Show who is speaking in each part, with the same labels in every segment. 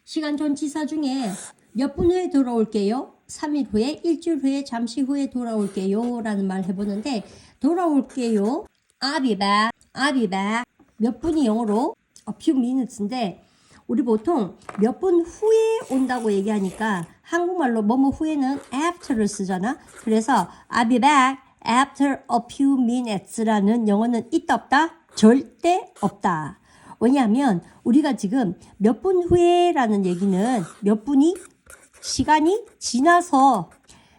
Speaker 1: 시간 전치사 중에 몇 분 후에 돌아올게요. 3일 후에, 일주일 후에, 잠시 후에 돌아올게요. 라는 말 해보는데 돌아올게요. I'll be back. I'll be back. 몇 분이 영어로 a few minutes인데 우리 보통 몇 분 후에 온다고 얘기하니까 한국말로 뭐뭐 후에는 after를 쓰잖아. 그래서 I'll be back after a few minutes라는 영어는 있다 없다? 절대 없다. 왜냐하면 우리가 지금 몇 분 후에라는 얘기는 몇 분이 시간이 지나서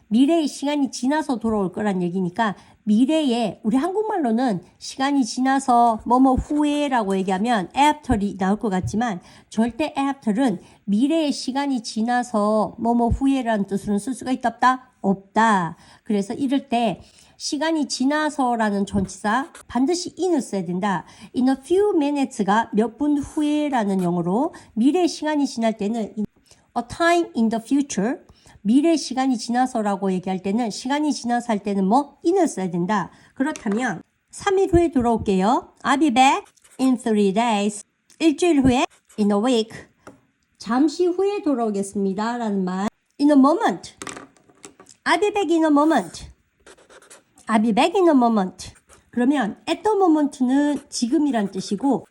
Speaker 1: 미래의 시간이 지나서 돌아올 거란 얘기니까 미래에 우리 한국말로는 시간이 지나서 뭐뭐 후에라고 얘기하면 after이 나올 것 같지만 절대 after는 미래의 시간이 지나서 뭐뭐 후에라는 뜻으로는 쓸 수가 있다 없다? 없다. 그래서 이럴 때 시간이 지나서라는 전치사 반드시 in을 써야 된다. In a few minutes가 몇 분 후에라는 영어로 미래의 시간이 지날 때는 a time in the future 미래 시간이 지나서라고 얘기할 때는 시간이 지나서 할 때는 뭐 in을 써야 된다. 그렇다면 3일 후에 돌아올게요. I'll be back in 3 days. 일주일 후에 in a week. 잠시 후에 돌아오겠습니다. 라는 말. In a moment. I'll be back in a moment. I'll be back in a moment. 그러면 at the moment는 지금이란 뜻이고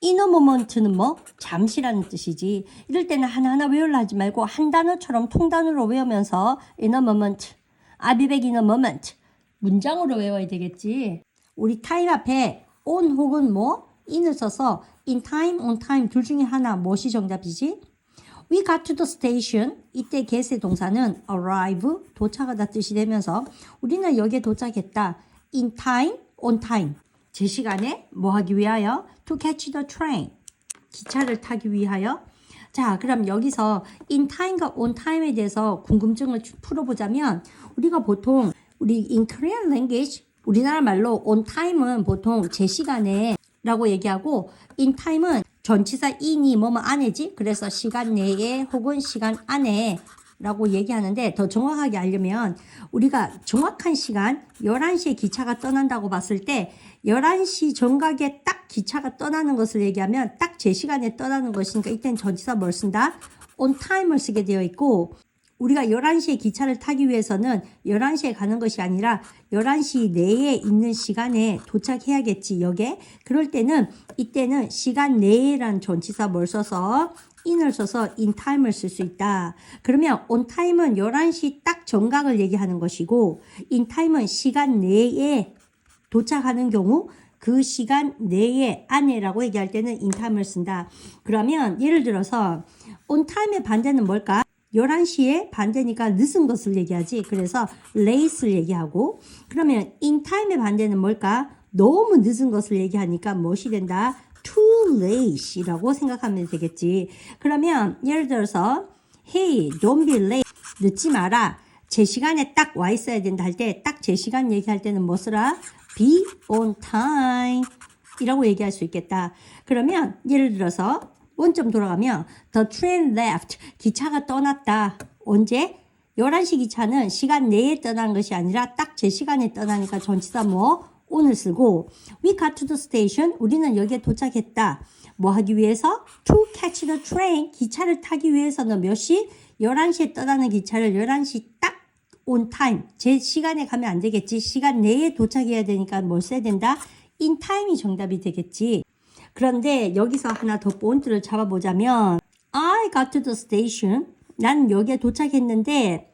Speaker 1: in a moment는 뭐? 잠시라는 뜻이지. 이럴 때는 하나하나 외우려 하지 말고 한 단어처럼 통단어로 외우면서 in a moment, I'll be back in a moment 문장으로 외워야 되겠지. 우리 time 앞에 on 혹은 뭐? in을 써서 in time, on time 둘 중에 하나 무엇이 정답이지? We got to the station. 이때 get의 동사는 arrive, 도착하다 뜻이 되면서 우리는 여기에 도착했다. in time, on time 제 시간에 뭐 하기 위하여? To catch the train. 기차를 타기 위하여. 자, 그럼 여기서 in time과 on time에 대해서 궁금증을 풀어보자면 우리가 보통 우리 in Korean language 우리나라 말로 on time은 보통 제 시간에 라고 얘기하고 in time은 전치사 in이 뭐뭐 안에지. 그래서 시간 내에 혹은 시간 안에 라고 얘기하는데 더 정확하게 알려면 우리가 정확한 시간 11시에 기차가 떠난다고 봤을 때 11시 정각에 딱 기차가 떠나는 것을 얘기하면 딱 제 시간에 떠나는 것이니까 이때는 전치사 뭘 쓴다? on time을 쓰게 되어 있고 우리가 11시에 기차를 타기 위해서는 11시에 가는 것이 아니라 11시 내에 있는 시간에 도착해야겠지 역에. 그럴 때는 이때는 시간 내에란 전치사 뭘 써서 in을 써서 in time을 쓸 수 있다. 그러면 on time은 11시 딱 정각을 얘기하는 것이고 in time은 시간 내에 도착하는 경우 그 시간 내에 안에라고 얘기할 때는 in time을 쓴다. 그러면 예를 들어서 on time의 반대는 뭘까? 11시에 반대니까 늦은 것을 얘기하지. 그래서 late를 얘기하고 그러면 in time의 반대는 뭘까? 너무 늦은 것을 얘기하니까 무엇이 된다? too late 이라고 생각하면 되겠지. 그러면 예를 들어서 Hey, don't be late. 늦지 마라. 제 시간에 딱 와 있어야 된다 할 때 딱 제 시간 얘기할 때는 뭐 쓰라? Be on time 이라고 얘기할 수 있겠다. 그러면 예를 들어서 원점 돌아가면 The train left. 기차가 떠났다. 언제? 11시 기차는 시간 내에 떠나는 것이 아니라 딱 제 시간에 떠나니까 전치사 뭐? on을 쓰고 We got to the station. 우리는 여기에 도착했다. 뭐 하기 위해서? To catch the train. 기차를 타기 위해서는 몇 시? 11시에 떠나는 기차를 11시 딱 on time. 제 시간에 가면 안 되겠지. 시간 내에 도착해야 되니까 뭘 써야 된다? in time이 정답이 되겠지. 그런데 여기서 하나 더 포인트를 잡아보자면 I got to the station. 나는 여기에 도착했는데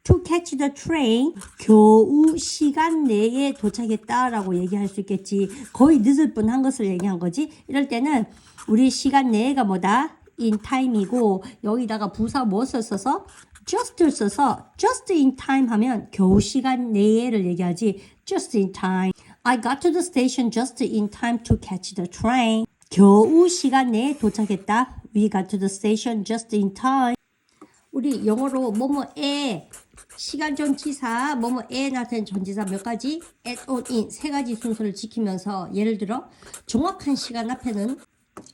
Speaker 1: to catch the train. 겨우 시간 내에 도착했다라고 얘기할 수 있겠지. 거의 늦을 뻔한 것을 얘기한 거지. 이럴 때는 우리 시간 내가 뭐다? in time이고 여기다가 부사 무엇을 써서? just를 써서 just in time 하면 겨우 시간 내에를 얘기하지. just in time. I got to the station just in time to catch the train. 겨우 시간 내에 도착했다. We got to the station just in time. 우리 영어로 뭐뭐에 시간 전치사 뭐뭐에 나타낸 전치사 몇 가지? at, on, in 세 가지 순서를 지키면서 예를 들어 정확한 시간 앞에는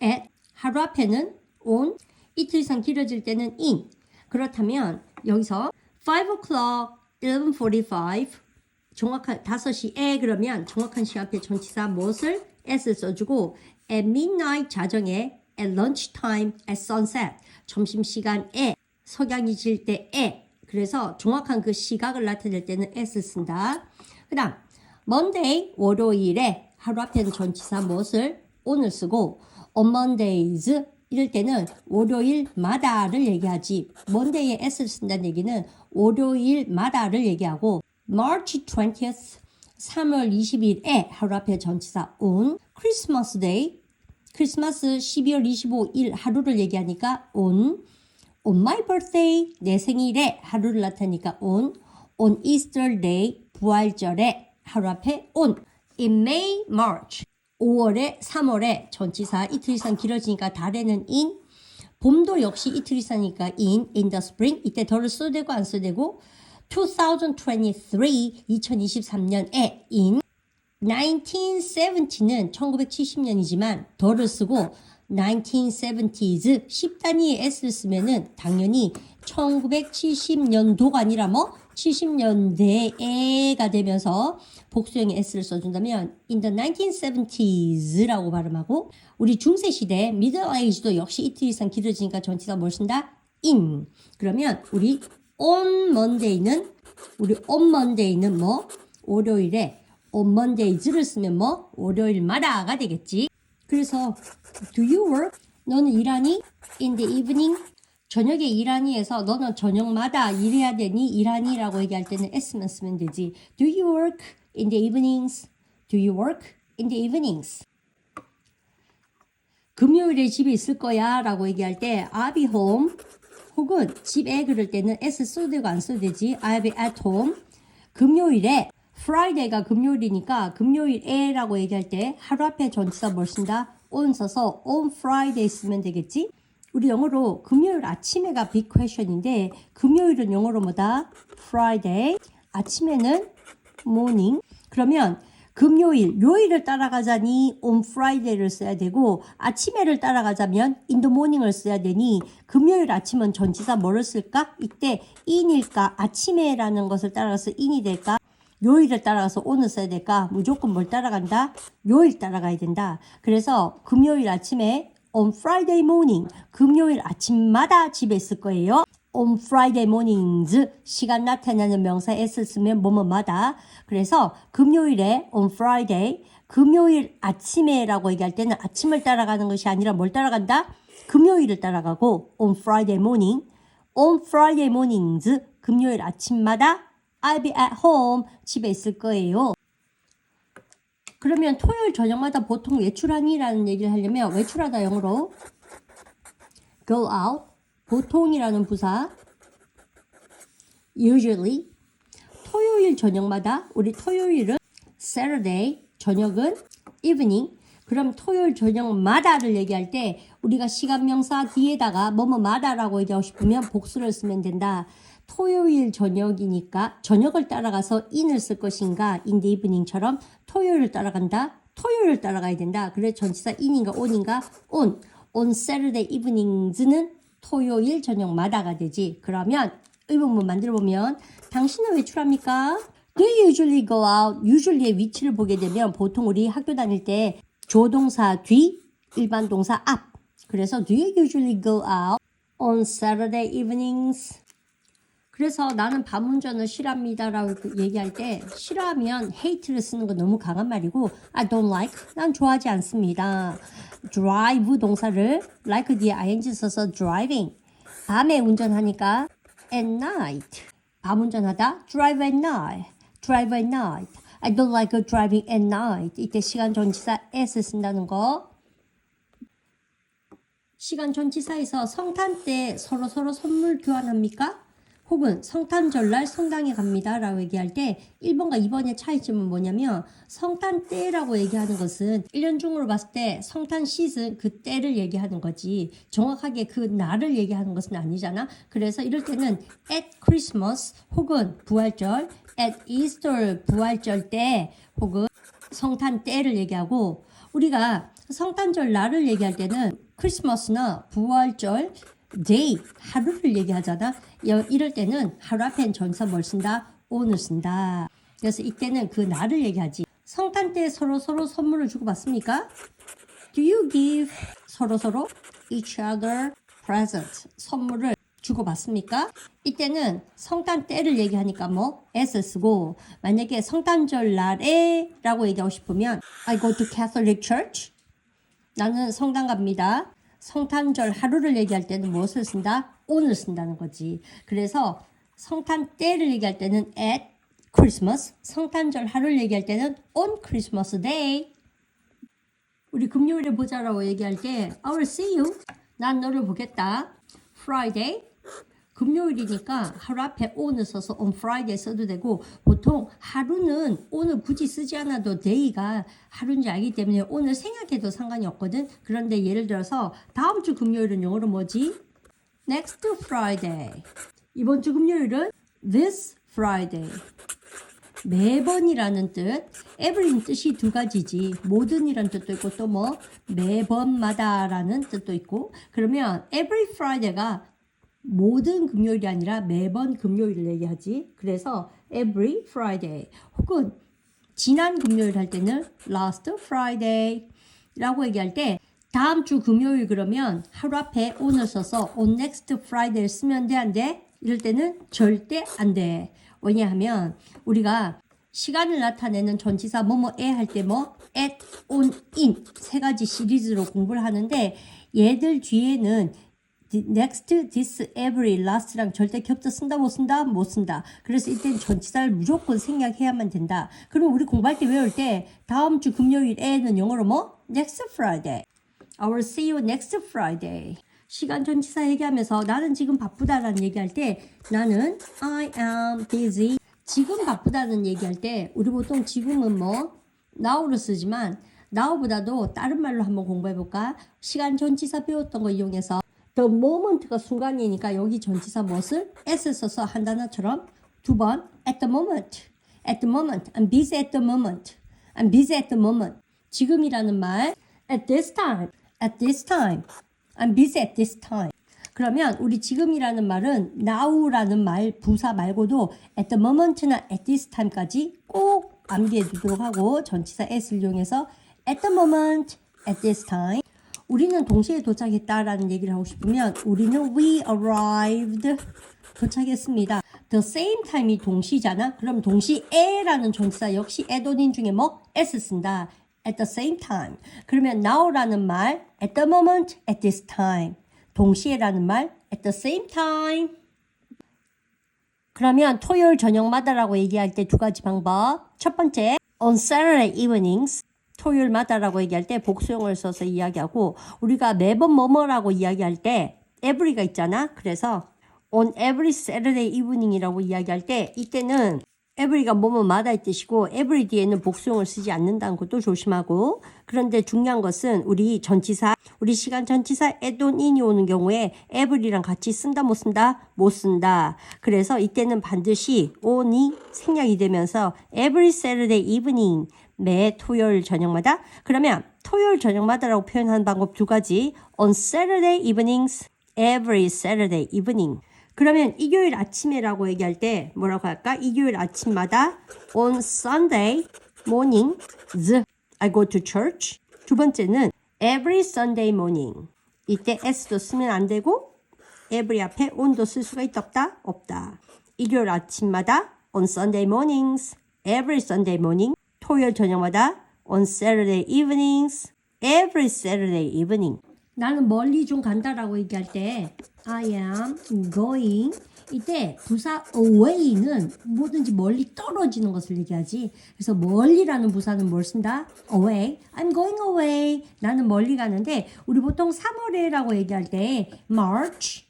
Speaker 1: at, 하루 앞에는 on, 이틀 이상 길어질 때는 in. 그렇다면 여기서 5 o'clock, 11:45 정확한 5시에 그러면 정확한 시간 앞에 전치사 무엇을? at을 써주고 at midnight 자정에 at lunchtime, at sunset. 점심시간에, 석양이 질 때에. 그래서 정확한 그 시각을 나타낼 때는 at을 쓴다. 그 다음 Monday, 월요일에 하루 앞에는 전치사 무엇을? on을 쓰고 on Mondays 이럴 때는 월요일마다를 얘기하지. Monday에 s를 쓴다는 얘기는 월요일마다를 얘기하고 March 20th, 3월 20일에 하루 앞에 전치사 on Christmas Day, 크리스마스 12월 25일 하루를 얘기하니까 on my birthday, 내 생일에 하루를 나타내니까 on Easter Day, 부활절에 하루 앞에 on in May, March 5월에 3월에 전치사 이틀 이상 길어지니까 달에는 in 봄도 역시 이틀 이상이니까 in the spring 이때 더를 써도 되고 안 써도 되고 2023년에 in 1970는 1970년이지만 더를 쓰고 1970s 10단위의 s를 쓰면은 당연히 1970년도가 아니라 뭐 70년대가 되면서 복수형의 s를 써준다면 in the 1970s라고 발음하고 우리 중세시대 middle age도 역시 이틀 이상 길어지니까 전치사 뭘 쓴다? in. 그러면 우리 on Monday는 뭐? 월요일에 on Mondays를 쓰면 뭐? 월요일마다가 되겠지. 그래서 do you work? 너는 일하니? in the evening? 저녁에 일하니에서 너는 저녁마다 일해야 되니? 일하니라고 얘기할 때는 s만 쓰면 되지. Do you work in the evenings? Do you work in the evenings? 금요일에 집에 있을 거야 라고 얘기할 때 I'll be home 혹은 집에 그럴 때는 s 써도 되고 안 써도 되지. I'll be at home. 금요일에 Friday가 금요일이니까 금요일에라고 얘기할 때 하루 앞에 전치사 뭘 쓴다? on 써서 on Friday 쓰면 되겠지? 우리 영어로 금요일 아침에가 big question인데 금요일은 영어로 뭐다? Friday. 아침에는 morning. 그러면 금요일, 요일을 따라가자니 on Friday를 써야 되고 아침에를 따라가자면 in the morning을 써야 되니 금요일 아침은 전치사 뭐를 쓸까? 이때 in일까? 아침에라는 것을 따라가서 in이 될까? 요일을 따라가서 on을 써야 될까? 무조건 뭘 따라간다? 요일 따라가야 된다. 그래서 금요일 아침에 on Friday morning, 금요일 아침마다 집에 있을 거예요. on Friday mornings, 시간 나타내는 명사 s를 쓰면 뭐뭐마다. 그래서 금요일에 on Friday, 금요일 아침에라고 얘기할 때는 아침을 따라가는 것이 아니라 뭘 따라간다? 금요일을 따라가고 on Friday morning, on Friday mornings, 금요일 아침마다 I'll be at home, 집에 있을 거예요. 그러면 토요일 저녁마다 보통 외출하니라는 얘기를 하려면 외출하다 영어로 go out, 보통이라는 부사 usually 토요일 저녁마다 우리 토요일은 Saturday, 저녁은 evening. 그럼 토요일 저녁마다를 얘기할 때 우리가 시간명사 뒤에다가 뭐뭐마다라고 얘기하고 싶으면 복수를 쓰면 된다. 토요일 저녁이니까 저녁을 따라가서 in을 쓸 것인가 in the evening처럼 토요일을 따라간다. 토요일을 따라가야 된다. 그래 전치사 in인가 on인가 on. on Saturday evenings는 토요일 저녁마다가 되지. 그러면 의문문 만들어보면 당신은 외출합니까? Do you usually go out? usually의 위치를 보게 되면 보통 우리 학교 다닐 때 조동사 뒤, 일반 동사 앞. 그래서 do you usually go out on Saturday evenings? 그래서 나는 밤운전을 싫어합니다 라고 얘기할 때 싫어하면 hate를 쓰는 거 너무 강한 말이고 I don't like, 난 좋아하지 않습니다. drive 동사를 like 뒤에 ing 써서 driving. 밤에 운전하니까 at night. 밤 운전하다 drive at night. drive at night. I don't like driving at night. 이때 시간 전치사 s 쓴다는 거. 시간 전치사에서 성탄 때 서로 선물 교환합니까? 혹은 성탄절날 성당에 갑니다 라고 얘기할 때 1번과 2번의 차이점은 뭐냐면 성탄 때라고 얘기하는 것은 1년 중으로 봤을 때 성탄 시즌 그 때를 얘기하는 거지 정확하게 그 날을 얘기하는 것은 아니잖아. 그래서 이럴 때는 at Christmas 혹은 부활절, at Easter 부활절 때 혹은 성탄 때를 얘기하고 우리가 성탄절 날을 얘기할 때는 크리스마스나 부활절 day, 하루를 얘기하잖아. 이럴 때는 하루 앞엔 전사 뭘 쓴다? on을 쓴다. 그래서 이때는 그 날을 얘기하지. 성탄 때 서로 선물을 주고받습니까? Do you give 서로 each other present 선물을 주고받습니까? 이때는 성탄 때를 얘기하니까 뭐 s 쓰고 만약에 성탄절 날에 라고 얘기하고 싶으면 I go to Catholic Church 나는 성당 갑니다. 성탄절 하루를 얘기할 때는 무엇을 쓴다? on을 쓴다는 거지. 그래서 성탄 때를 얘기할 때는 at Christmas 성탄절 하루를 얘기할 때는 on Christmas Day 우리 금요일에 보자라고 얘기할 때 I will see you 난 너를 보겠다. Friday 금요일이니까 하루 앞에 on을 써서 on Friday 써도 되고 보통 하루는 on을 굳이 쓰지 않아도 day가 하루인지 알기 때문에 on을 생략해도 상관이 없거든. 그런데 예를 들어서 다음 주 금요일은 영어로 뭐지? Next Friday 이번 주 금요일은 this Friday 매번이라는 뜻 every는 뜻이 두 가지지 모든이라는 뜻도 있고 또 뭐 매번마다라는 뜻도 있고 그러면 every Friday가 모든 금요일이 아니라 매번 금요일을 얘기하지. 그래서 every Friday 혹은 지난 금요일 할 때는 last Friday 라고 얘기할 때 다음 주 금요일 그러면 하루 앞에 on을 써서 on next Friday를 쓰면 돼? 안 돼? 이럴 때는 절대 안 돼. 왜냐하면 우리가 시간을 나타내는 전치사 뭐뭐에 할 때 뭐 at, on, in 세 가지 시리즈로 공부를 하는데 얘들 뒤에는 next, this, every, last랑 절대 겹쳐 쓴다 못 쓴다? 못 쓴다. 그래서 이때는 전치사를 무조건 생략해야만 된다. 그럼 우리 공부할 때 외울 때 다음 주 금요일에는 영어로 뭐? next Friday. I will see you next Friday. 시간 전치사 얘기하면서 나는 지금 바쁘다라는 얘기할 때 나는 I am busy. 지금 바쁘다는 얘기할 때 우리 보통 지금은 뭐 now로 쓰지만 now보다도 다른 말로 한번 공부해볼까? 시간 전치사 배웠던 거 이용해서 the moment가 순간이니까 여기 전치사 무엇을? s 써서 한 단어처럼 두 번 at the moment, at the moment, I'm busy at the moment, I'm busy at the moment. 지금이라는 말 at this time, at this time, I'm busy at this time. 그러면 우리 지금이라는 말은 now라는 말 부사 말고도 at the moment나 at this time까지 꼭 암기해 두도록 하고 전치사 s를 이용해서 at the moment, at this time. 우리는 동시에 도착했다라는 얘기를 하고 싶으면 우리는 we arrived 도착했습니다. The same time이 동시잖아. 그럼 동시에라는 전치사 역시 at on인 중에 뭐 s 쓴다. at the same time. 그러면 now라는 말 at the moment, at this time. 동시에라는 말 at the same time. 그러면 토요일 저녁마다라고 얘기할 때 두 가지 방법. 첫 번째 on Saturday evenings 토요일마다라고 얘기할 때 복수형을 써서 이야기하고 우리가 매번 뭐뭐라고 이야기할 때 every가 있잖아. 그래서 on every Saturday evening이라고 이야기할 때 이때는 every가 뭐뭐마다의 뜻이고 every 뒤에는 복수형을 쓰지 않는다는 것도 조심하고 그런데 중요한 것은 우리 전치사 우리 시간 전치사 at on in이 오는 경우에 every랑 같이 쓴다 못 쓴다? 못 쓴다. 그래서 이때는 반드시 on이 생략이 되면서 every Saturday evening 매 토요일 저녁마다 그러면 토요일 저녁마다라고 표현하는 방법 두 가지 on Saturday evenings, every Saturday evening 그러면 일요일 아침에라고 얘기할 때 뭐라고 할까? 일요일 아침마다 on Sunday morning I go to church 두 번째는 every Sunday morning 이때 s도 쓰면 안 되고 every 앞에 on도 쓸 수가 있다 없다? 없다. 일요일 아침마다 on Sunday mornings, every Sunday morning 토요일 저녁마다 on Saturday evenings, every Saturday evening. 나는 멀리 좀 간다라고 얘기할 때 I am going 이때 부사 away는 뭐든지 멀리 떨어지는 것을 얘기하지. 그래서 멀리라는 부사는 뭘 쓴다? away. I'm going away. 나는 멀리 가는데 우리 보통 3월에라고 얘기할 때 March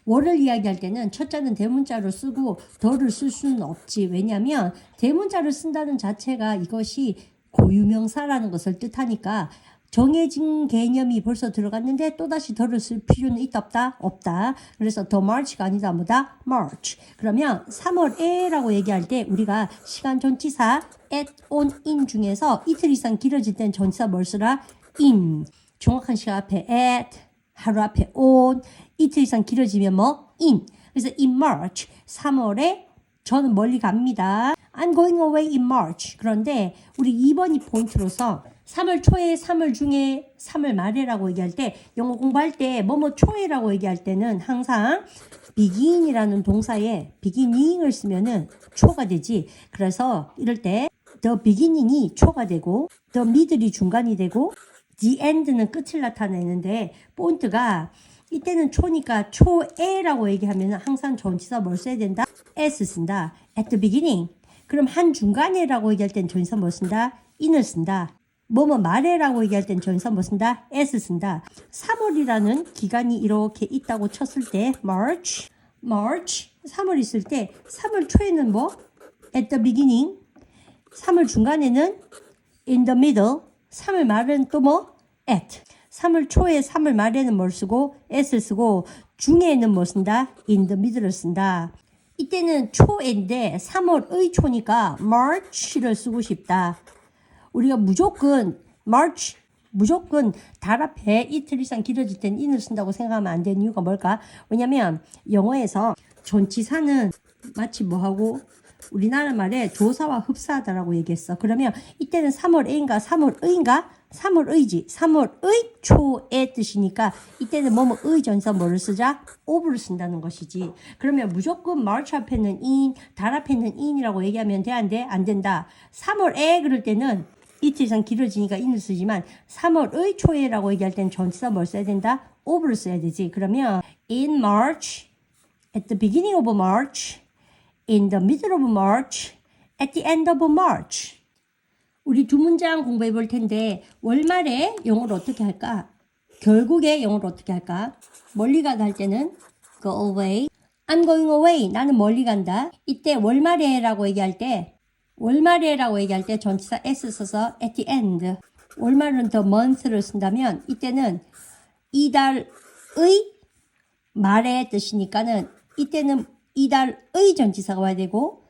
Speaker 1: 월을 이야기할 때는 첫자는 대문자로 쓰고 더를 쓸 수는 없지. 왜냐하면 대문자를 쓴다는 자체가 이것이 고유명사라는 것을 뜻하니까 정해진 개념이 벌써 들어갔는데 또다시 더를 쓸 필요는 있다 없다? 없다. 그래서 the March가 아니다 뭐다? March. 그러면 3월에라고 얘기할 때 우리가 시간 전치사 at, on, in 중에서 이틀 이상 길어질 땐 전치사 뭘 쓰라? in. 정확한 시간 앞에 at, 하루 앞에 on, 이틀 이상 길어지면 뭐? in. 그래서 in March, 3월에 저는 멀리 갑니다. I'm going away in March. 그런데 우리 2번이 포인트로서 3월 초에, 3월 중에, 3월 말에라고 얘기할 때 영어 공부할 때 뭐뭐 초에라고 얘기할 때는 항상 begin이라는 동사에 beginning을 쓰면은 초가 되지. 그래서 이럴 때 the beginning이 초가 되고 the middle이 중간이 되고 the end는 끝을 나타내는데 포인트가 이때는 초니까 초에라고 얘기하면 항상 전치사 뭘 써야 된다? s 쓴다. at the beginning. 그럼 한 중간에라고 얘기할 땐 전치사 뭐 쓴다? in을 쓴다. 뭐뭐 말에라고 얘기할 땐 전치사 뭐 쓴다? s 쓴다. 3월이라는 기간이 이렇게 있다고 쳤을 때 March 3월 있을 때 3월 초에는 뭐? at the beginning. 3월 중간에는 in the middle. 3월 말은 또 뭐? at. 3월 초에 3월 말에는 뭘 쓰고 s를 쓰고 중에는 뭐 쓴다? in the middle을 쓴다. 이때는 초인데 3월의 초니까 March를 쓰고 싶다. 우리가 무조건 March 무조건 달 앞에 이틀 이상 길어질 땐 in을 쓴다고 생각하면 안 되는 이유가 뭘까? 왜냐면 영어에서 전치사는 마치 뭐하고 우리나라 말에 조사와 흡사하다라고 얘기했어. 그러면 이때는 3월에인가 3월의인가 3월의지 3월의 초의 뜻이니까 이때는 뭐뭐의 전사 뭐를 쓰자? of를 쓴다는 것이지. 그러면 무조건 March 앞에는 in, 달 앞에는 in이라고 얘기하면 돼? 안 돼? 안 된다. 3월에 그럴 때는 이틀 이상 길어지니까 in을 쓰지만 3월의 초에라고 얘기할 때는 전치사 뭘 써야 된다? of를 써야 되지. 그러면 in March, at the beginning of March, in the middle of March, at the end of March. 우리 두 문장 공부해 볼 텐데 월말에 영어로 어떻게 할까? 결국에 영어로 어떻게 할까? 멀리 가다 할 때는 go away. I'm going away. 나는 멀리 간다. 이때 월말에라고 얘기할 때 월말에라고 얘기할 때 전치사 s 써서 at the end. 월말은 the month를 쓴다면 이때는 이달의 말의 뜻이니까는 이때는 이달의 전치사가 와야 되고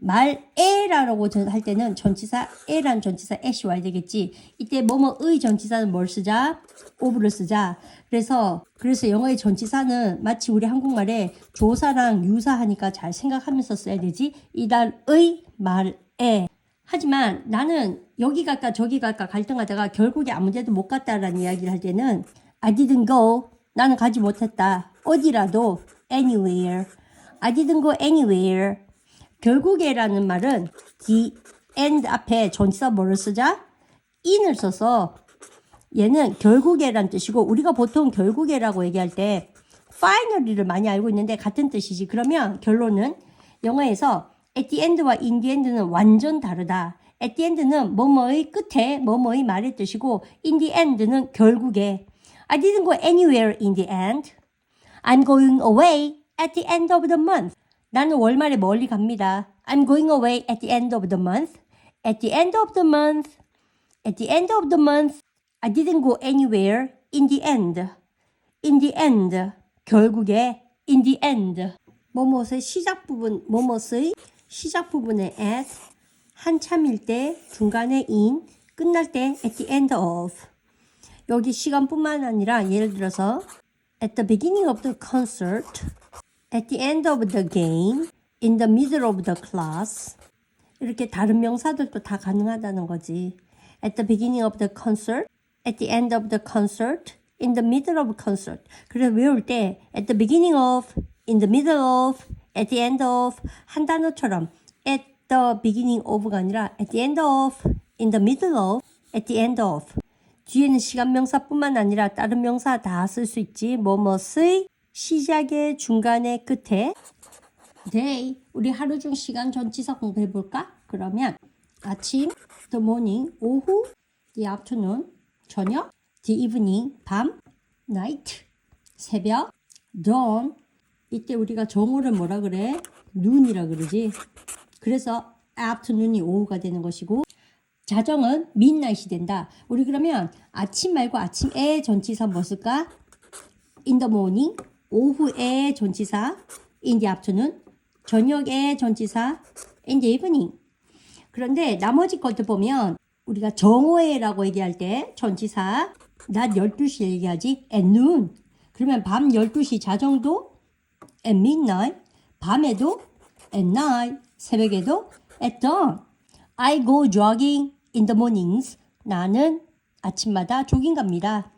Speaker 1: 말에라고 할 때는 전치사 에란 전치사 at이 와야 되겠지. 이때 뭐뭐의 전치사는 뭘 쓰자? of를 쓰자. 그래서 영어의 전치사는 마치 우리 한국말에 조사랑 유사하니까 잘 생각하면서 써야 되지. 이달의 말에. 하지만 나는 여기 갈까 저기 갈까 갈등하다가 결국에 아무 데도 못 갔다라는 이야기를 할 때는 I didn't go. 나는 가지 못했다. 어디라도 anywhere. I didn't go anywhere. 결국에라는 말은 the end 앞에 전치사 뭐를 쓰자? in을 써서 얘는 결국에란 뜻이고 우리가 보통 결국에라고 얘기할 때 finally를 많이 알고 있는데 같은 뜻이지. 그러면 결론은 영어에서 at the end와 in the end는 완전 다르다. at the end는 뭐뭐의 끝에 뭐뭐의 말의 뜻이고 in the end는 결국에. I didn't go anywhere in the end. I'm going away at the end of the month. 나는 월말에 멀리 갑니다. I'm going away at the end of the month. At the end of the month. At the end of the month. I didn't go anywhere in the end. In the end. 결국에 in the end. 뭐뭇의 시작 부분, 뭐뭇의 시작 부분에 at, 한참일 때 중간에 in, 끝날 때 at the end of. 여기 시간뿐만 아니라 예를 들어서 at the beginning of the concert, at the end of the game, in the middle of the class. 이렇게 다른 명사들도 다 가능하다는 거지. At the beginning of the concert, at the end of the concert, in the middle of concert. 그래서 외울 때 at the beginning of, in the middle of, at the end of 한 단어처럼 at the beginning of가 아니라 at the end of, in the middle of, at the end of. 뒤에는 시간 명사뿐만 아니라 다른 명사 다 쓸 수 있지. 뭐뭐의 시작에 중간에 끝에. 네, 우리 하루 중 시간 전치사 공부해 볼까? 그러면 아침, the morning, 오후, the afternoon, 저녁, the evening, 밤, night, 새벽, dawn. 이때 우리가 정오를 뭐라 그래? noon이라 그러지. 그래서 afternoon이 오후가 되는 것이고 자정은 midnight이 된다. 우리 그러면 아침 말고 아침에 전치사 뭐 쓸까? in the morning, 오후에 전치사 in the afternoon, 저녁에 전치사 in the evening. 그런데 나머지 것들 보면 우리가 정오에라고 얘기할 때 전치사 낮 12시에 얘기하지 at noon. 그러면 밤 12시 자정도 at midnight, 밤에도 at night, 새벽에도 At dawn, I go jogging in the mornings. 나는 아침마다 조깅 갑니다.